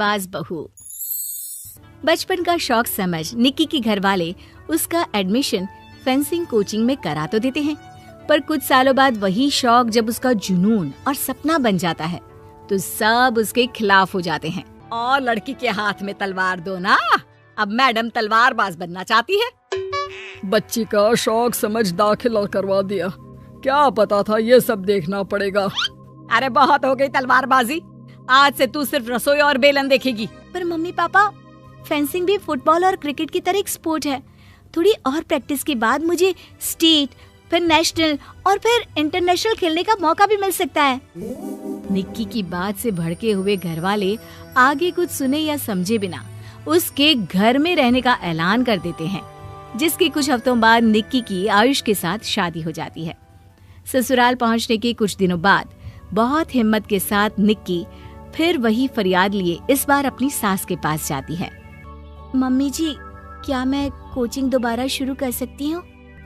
बाज बहू। बचपन का शौक समझ निक्की के घर वाले उसका एडमिशन फेंसिंग कोचिंग में करा तो देते हैं, पर कुछ सालों बाद वही शौक जब उसका जुनून और सपना बन जाता है तो सब उसके खिलाफ हो जाते हैं। और लड़की के हाथ में तलवार दो ना, अब मैडम तलवारबाज बनना चाहती है। बच्ची का शौक समझ दाखिला करवा दिया, क्या पता था ये सब देखना पड़ेगा। अरे बहुत हो गई तलवारबाजी, आज से तू सिर्फ रसोई और बेलन देखेगी। पर मम्मी पापा, फेंसिंग भी फुटबॉल और क्रिकेट की तरह एक स्पोर्ट है। थोड़ी और प्रैक्टिस के बाद मुझे स्टेट, फिर नेशनल और फिर इंटरनेशनल खेलने का मौका भी मिल सकता है। निक्की की बात से भड़के हुए घर वाले आगे कुछ सुने या समझे बिना उसके घर में रहने का ऐलान कर देते हैं, जिसके कुछ हफ्तों बाद निक्की की आयुष के साथ शादी हो जाती है। ससुराल पहुंचने के कुछ दिनों बाद बहुत हिम्मत के साथ निक्की फिर वही फरियाद लिए इस बार अपनी सास के पास जाती है। मम्मी जी, क्या मैं कोचिंग दोबारा शुरू कर सकती हूँ?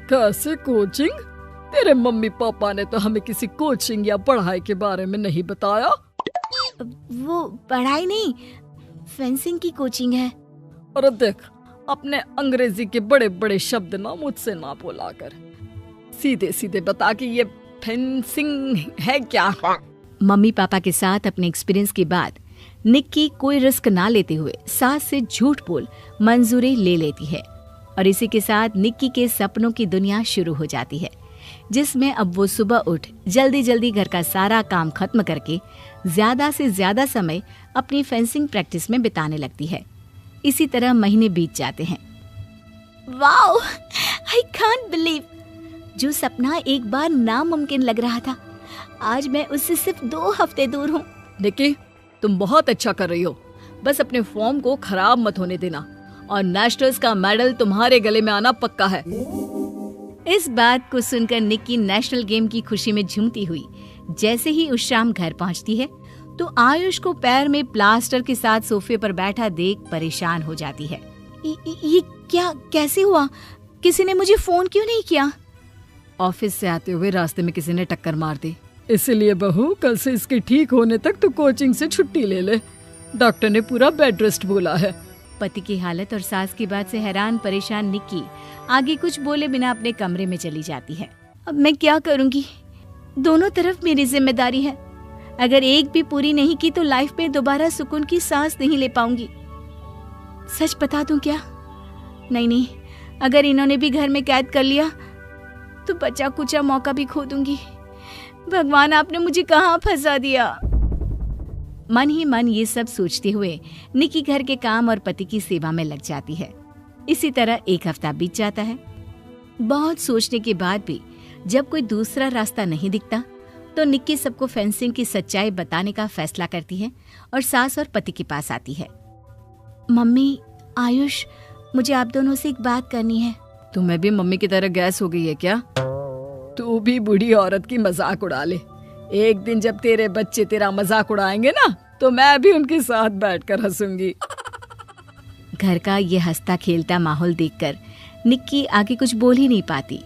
कैसे कोचिंग? तेरे मम्मी पापा ने तो हमें किसी कोचिंग या पढ़ाई के बारे में नहीं बताया। वो पढ़ाई नहीं, फेंसिंग की कोचिंग है। और देख, अपने अंग्रेजी के बड़े बड़े शब्द ना मुझसे ना बोला कर, सीधे सीधे बता कि ये फेंसिंग है क्या। मम्मी पापा के साथ अपने एक्सपीरियंस के बाद निक्की कोई रिस्क ना लेते हुए सास से झूठ बोल मंजूरी ले लेती है और इसी के साथ निक्की के सपनों की दुनिया शुरू हो जाती है, जिसमें अब वो सुबह उठ जल्दी जल्दी घर का सारा काम खत्म करके ज्यादा से ज्यादा समय अपनी फेंसिंग प्रैक्टिस में बिताने लगती है। इसी तरह महीने बीत जाते हैं। वाओ, आई कांट बिलीव, जो सपना एक बार नामुमकिन लग रहा था, आज मैं उससे सिर्फ 2 हफ्ते दूर हूँ। निक्की, तुम बहुत अच्छा कर रही हो, बस अपने फॉर्म को खराब मत होने देना और नेशनल्स का मेडल तुम्हारे गले में आना पक्का है। इस बात को सुनकर निक्की नेशनल गेम की खुशी में झूमती हुई जैसे ही उस शाम घर पहुंचती है तो आयुष को पैर में प्लास्टर के साथ सोफे पर बैठा देख परेशान हो जाती है। ये क्या, कैसे हुआ? किसी ने मुझे फोन क्यों नहीं किया? ऑफिस से आते हुए रास्ते में किसी ने टक्कर मार दी, इसलिए बहू कल से इसके ठीक होने तक तो कोचिंग से छुट्टी ले ले, डॉक्टर ने पूरा बेड रेस्ट बोला है। पति की हालत और सास की बात से हैरान परेशान निक्की आगे कुछ बोले बिना अपने कमरे में चली जाती है। अब मैं क्या करूंगी? दोनों तरफ मेरी जिम्मेदारी है, अगर एक भी पूरी नहीं की तो लाइफ में दोबारा सुकून की सांस नहीं ले पाऊंगी। सच बता दूं क्या? नहीं, अगर इन्होंने भी घर में कैद कर लिया तो बचा कुचा मौका भी खो दूंगी। भगवान, आपने मुझे कहाँ फंसा दिया। मन ही मन ये सब सोचते हुए निक्की घर के काम और पति की सेवा में लग जाती है। इसी तरह 1 हफ्ता बीत जाता है। बहुत सोचने के बाद भी जब कोई दूसरा रास्ता नहीं दिखता तो निक्की सबको फेंसिंग की सच्चाई बताने का फैसला करती है और सास और पति के पास आती है। मम्मी, आयुष, मुझे आप दोनों से एक बात करनी है। तुम्हें भी मम्मी की तरह गैस हो गई है क्या? तू भी बूढ़ी औरत की मजाक उड़ा ले। एक दिन जब तेरे बच्चे तेरा मजाक उड़ाएंगे ना तो मैं भी उनके साथ बैठकर हंसूंगी। घर का ये हंसता खेलता माहौल देखकर निक्की आगे कुछ बोल ही नहीं पाती।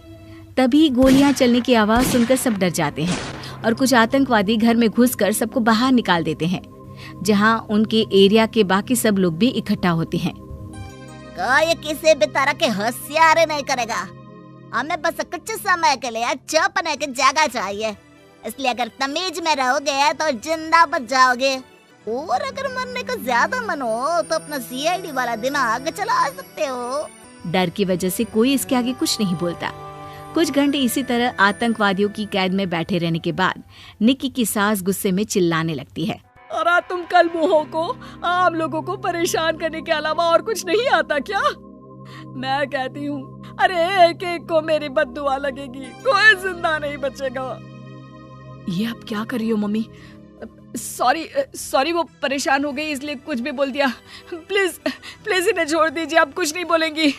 तभी गोलियां चलने की आवाज सुनकर सब डर जाते हैं और कुछ आतंकवादी घर में घुसकर सबको बाहर निकाल देते हैं, जहां उनके एरिया के बाकी सब लोग भी इकट्ठा होते हैं। ये किसी भी तरह के होशियारी नहीं करेगा, हमें बस कुछ समय के लिए चुप रहने की जगह चाहिए, इसलिए अगर तमीज में रहोगे तो जिंदा बच जाओगे, और अगर मरने का ज्यादा मन हो तो अपना सीआईडी वाला दिमाग चला सकते हो। डर की वजह से कोई इसके आगे कुछ नहीं बोलता। कुछ घंटे इसी तरह आतंकवादियों की कैद में बैठे रहने के बाद निक्की की सास गुस्से में चिल्लाने लगती है। अरे तुम कल मुंहों को आम लोगों को परेशान करने के अलावा और कुछ नहीं आता क्या? मैं कहती हूँ, अरे एक एक को मेरी बद्दुआ लगेगी, कोई जिंदा नहीं बचेगा। ये अब क्या कर रही हो मम्मी? सॉरी, वो परेशान हो गई इसलिए कुछ भी बोल दिया। प्लीज इन्हें छोड़ दीजिए, आप कुछ नहीं बोलेंगी।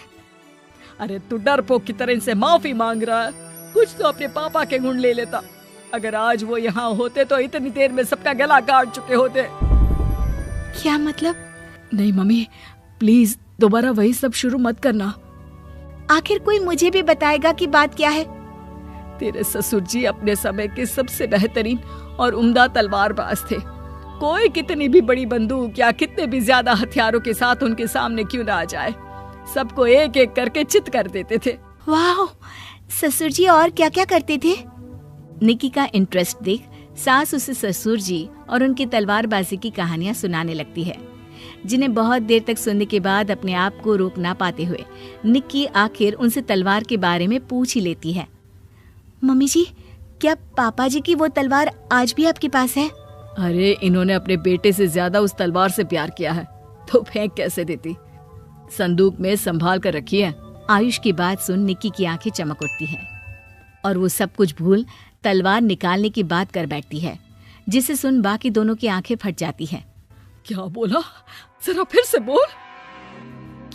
अरे तू डरपोक की तरह इनसे माफी मांग रहा है, कुछ तो अपने पापा के गुण ले लेता। अगर आज वो यहाँ होते तो इतनी देर में सबका गला काट चुके होते। क्या मतलब? नहीं मम्मी, प्लीज दोबारा वही सब शुरू मत करना। आखिर कोई मुझे भी बताएगा कि बात क्या है। तेरे ससुर जी अपने समय के सबसे बेहतरीन और उम्दा तलवारबाज थे। कोई कितनी भी बड़ी बंदूक या कितने भी ज्यादा हथियारों के साथ उनके सामने क्यों ना आ जाए, सबको एक एक करके चित कर देते थे। वाह, ससुर जी और क्या क्या करते थे? निक्की का इंटरेस्ट देख सास उसे ससुर जी और उनकी तलवारबाजी की कहानियां सुनाने लगती है, जिन्हें बहुत देर तक सुनने के बाद अपने आप को रोक ना पाते हुए निक्की आखिर उनसे तलवार के बारे में पूछ ही लेती है। मम्मी जी, क्या पापा जी की वो तलवार आज भी आपके पास है? अरे इन्होंने अपने बेटे से ज्यादा उस तलवार से प्यार किया है तो फेंक कैसे देती, संदूक में संभाल कर रखी है। आयुष की बात सुन निक्की की आंखें चमक उठती हैं और वो सब कुछ भूल तलवार निकालने की बात कर बैठती है, जिसे सुन बाकी दोनों की आंखें फट जाती हैं। क्या बोला, जरा फिर से बोल।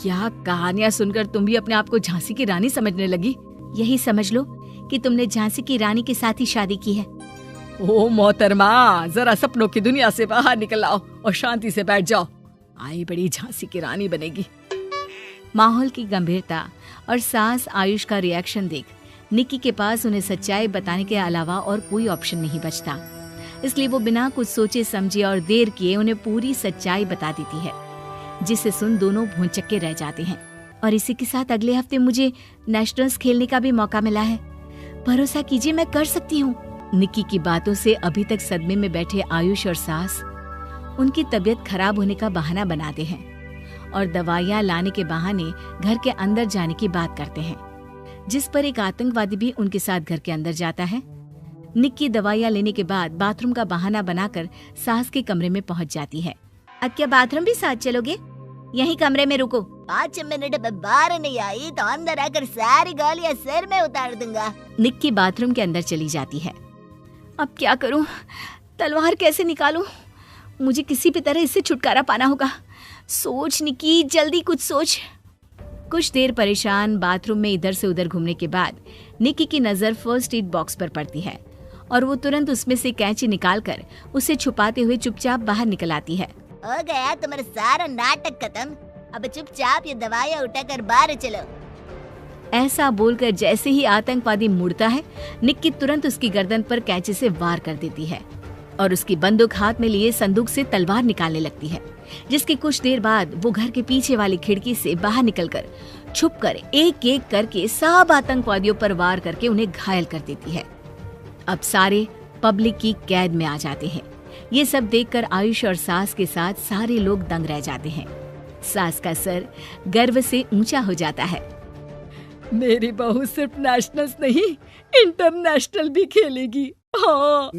क्या कहानियां सुनकर तुम भी अपने आप को झांसी की रानी समझने लगी? यही समझ लो कि तुमने झांसी की रानी के साथ ही शादी की है। ओ मोहतरमा, जरा सपनों की दुनिया से बाहर निकल आओ और शांति से बैठ जाओ, आई बड़ी झांसी की रानी बनेगी। माहौल की गंभीरता और सास आयुष का रिएक्शन देख निक्की के पास उन्हें सच्चाई बताने के अलावा और कोई ऑप्शन नहीं बचता, इसलिए वो बिना कुछ सोचे समझे और देर किए उन्हें पूरी सच्चाई बता देती है, जिसे सुन दोनों भौंचक्के रह जाते हैं। और इसी के साथ अगले हफ्ते मुझे नेशनल्स खेलने का भी मौका मिला है, भरोसा कीजिए मैं कर सकती हूँ। निक्की की बातों से अभी तक सदमे में बैठे आयुष और सास उनकी तबीयत खराब होने का बहाना बनाते हैं और दवाइयाँ लाने के बहाने घर के अंदर जाने की बात करते हैं, जिस पर एक आतंकवादी भी उनके साथ घर के अंदर जाता है। निक्की दवाइयाँ लेने के बाद बाथरूम का बहाना बनाकर सास के कमरे में पहुंच जाती है। अब क्या बाथरूम भी साथ चलोगे? यहीं कमरे में रुको। 5 मिनट में बाहर नहीं आई तो अंदर आकर सारी गालियां सिर में उतार दूंगा। निक्की बाथरूम के अंदर चली जाती है। अब क्या करूं? तलवार कैसे निकालूं? मुझे किसी भी तरह इससे छुटकारा पाना होगा। सोच निक्की, जल्दी कुछ सोच। कुछ देर परेशान बाथरूम में इधर से उधर घूमने के बाद निक्की की नजर फर्स्ट एड बॉक्स पर पड़ती है और वो तुरंत उसमें से कैंची निकालकर उसे छुपाते हुए चुपचाप बाहर निकल आती है। हो गया तुम्हारा सारा नाटक खत्म, अब चुपचाप ये दवाइयाँ उठाकर बाहर चलो। ऐसा बोलकर जैसे ही आतंकवादी मुड़ता है, निक्की तुरंत उसकी गर्दन पर कैंची से वार कर देती है और उसकी बंदूक हाथ में लिए संदूक से तलवार निकालने लगती है, जिसके कुछ देर बाद वो घर के पीछे वाली खिड़की से बाहर निकलकर छुपकर एक एक करके सब आतंकवादियों पर वार करके उन्हें घायल कर देती है। अब सारे पब्लिक की कैद में आ जाते हैं। ये सब देखकर आयुष और सास के साथ सारे लोग दंग रह जाते हैं। सास का सर गर्व से ऊंचा हो जाता है। मेरी बहू सिर्फ नेशनल्स नहीं, इंटरनेशनल भी खेलेगी। हाँ।